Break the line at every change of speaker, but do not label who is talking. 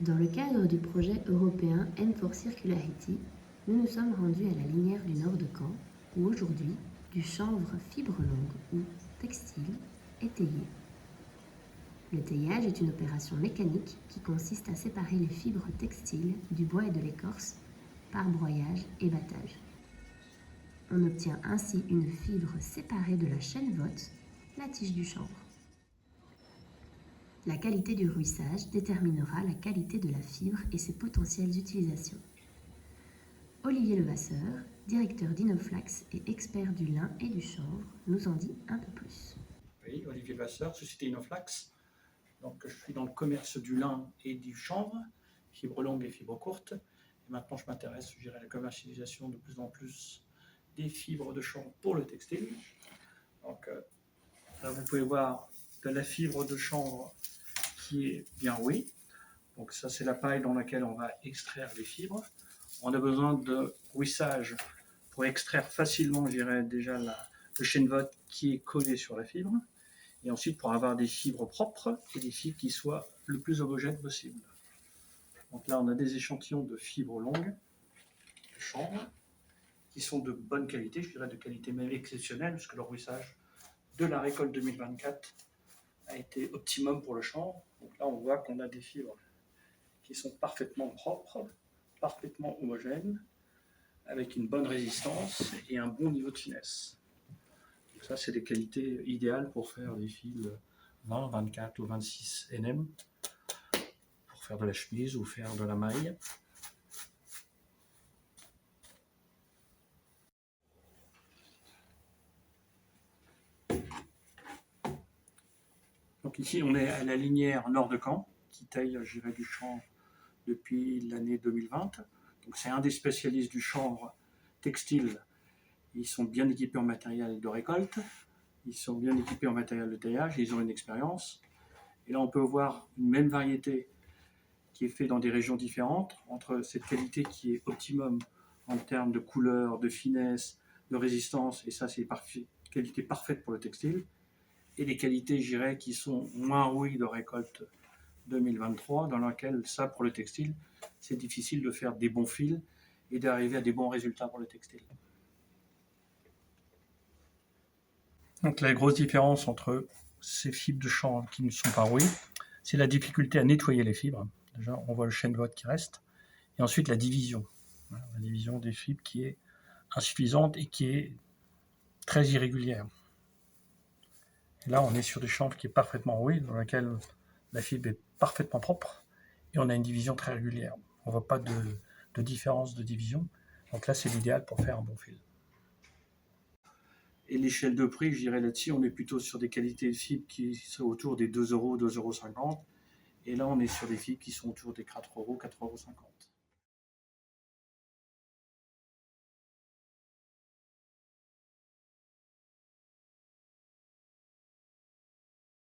Dans le cadre du projet européen M4 Circularity, nous nous sommes rendus à la Linière du Nord de Caen, où aujourd'hui, du chanvre fibre longue ou textile est taillé. Le taillage est une opération mécanique qui consiste à séparer les fibres textiles du bois et de l'écorce par broyage et battage. On obtient ainsi une fibre séparée de la chènevotte, la tige du chanvre. La qualité du ruissage déterminera la qualité de la fibre et ses potentielles utilisations. Olivier Levasseur, directeur d'Inoflax et expert du lin et du chanvre, nous en dit un peu plus.
Oui, Olivier Levasseur, société Inoflax. Donc, je suis dans le commerce du lin et du chanvre, fibres longues et fibres courtes. Et maintenant, je m'intéresse, je dirais, à la commercialisation de plus en plus des fibres de chanvre pour le textile. Donc, là, vous pouvez voir de la fibre de chanvre qui est bien rouillée. Donc, ça, c'est la paille dans laquelle on va extraire les fibres. On a besoin de rouissage pour extraire facilement, je dirais, déjà le chènevotte qui est collé sur la fibre. Et ensuite, pour avoir des fibres propres et des fibres qui soient le plus homogènes possible. Donc là, on a des échantillons de fibres longues, de chanvre, qui sont de bonne qualité, je dirais de qualité même exceptionnelle, puisque le rouissage de la récolte 2024 a été optimum pour le chanvre. Donc là, on voit qu'on a des fibres qui sont parfaitement propres, parfaitement homogènes, avec une bonne résistance et un bon niveau de finesse. Donc ça, c'est des qualités idéales pour faire des fils 20, 24 ou 26 NM, pour faire de la chemise ou faire de la maille. Donc ici, on est à la linière nord de Caen, qui taille, je dirais, du chanvre depuis l'année 2020. Donc c'est un des spécialistes du chanvre textile. Ils sont bien équipés en matériel de récolte, ils sont bien équipés en matériel de taillage, ils ont une expérience. Et là, on peut voir une même variété qui est faite dans des régions différentes, entre cette qualité qui est optimum en termes de couleur, de finesse, de résistance, et ça, c'est une qualité parfaite pour le textile, et les qualités, je dirais, qui sont moins rouillées de récolte 2023, dans laquelle, ça, pour le textile, c'est difficile de faire des bons fils et d'arriver à des bons résultats pour le textile. Donc la grosse différence entre ces fibres de chanvre qui ne sont pas rouillées, c'est la difficulté à nettoyer les fibres. Déjà, on voit le chènevotte qui reste. Et ensuite, la division. La division des fibres qui est insuffisante et qui est très irrégulière. Et là, on est sur du chanvre qui est parfaitement rouillé, dans lequel la fibre est parfaitement propre. Et on a une division très régulière. On ne voit pas de différence de division. Donc là, c'est l'idéal pour faire un bon fil. Et l'échelle de prix, je dirais là-dessus, on est plutôt sur des qualités de fibres qui sont autour des 2 euros, 2,50 €. Et là, on est sur des fibres qui sont autour des 4 euros, 4,50 €.